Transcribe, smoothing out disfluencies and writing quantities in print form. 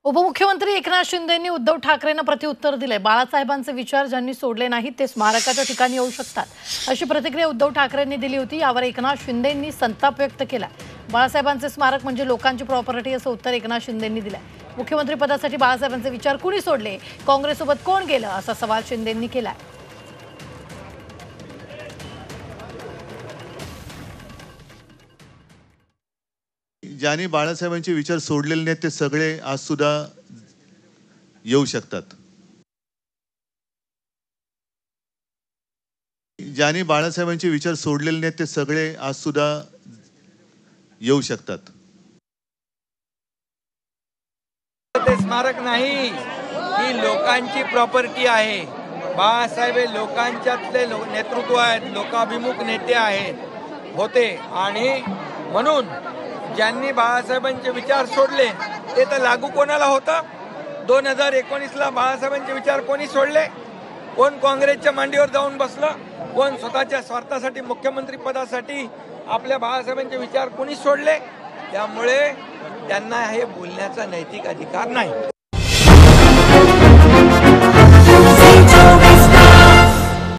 उपमुख्यमंत्री एकनाथ शिंदेंनी उद्धव ठाकरेंना प्रत्युत्तर दिले। बाळासाहेबांचे विचार ज्यांनी सोडले नाहीत ते स्मारकाच्या ठिकाणी येऊ शकतात अशी प्रतिक्रिया उद्धव ठाकरेंनी दिली होती। यावर एकनाथ शिंदेंनी संताप व्यक्त केला। बाळासाहेबांचे स्मारक म्हणजे लोकांची प्रॉपर्टी असं उत्तर एकनाथ शिंदेंनी दिलं। मुख्यमंत्री पदासाठी बाळासाहेबांचे विचार कुणी सोडले, काँग्रेससोबत कोण गेलं असा सवाल शिंदेंनी केला। ज्यांनी बाळासाहेबांचे विचार सोडलेले नाहीत ते सगळे आज सुद्धा येऊ शकतात। ज्यांनी बाळासाहेबांचे विचार सोडलेले नाहीत ते सगळे आज सुद्धा येऊ शकतात। ते स्मारक नाही, ही लोकांची प्रॉपर्टी आहे। बाळासाहेब हे लोकांच्यातले नेतृत्व आहेत, लोकाभिमुख नेते आहेत होते आणि म्हणून ज्यांनी बाळासाहेबांचे विचार सोडले ते तर लागू कोणाला होतं? 2019ला बाळासाहेबांचे विचार कोणी सोडले? कोण काँग्रेसच्या मांडीवर जाऊन बसलं? कोण स्वतःच्या स्वार्थासाठी मुख्यमंत्री पदासाठी आपल्या बाळासाहेबांचे विचार कोणी सोडले? त्यामुळे त्यांना हे बोलण्याचा नैतिक अधिकार नाही।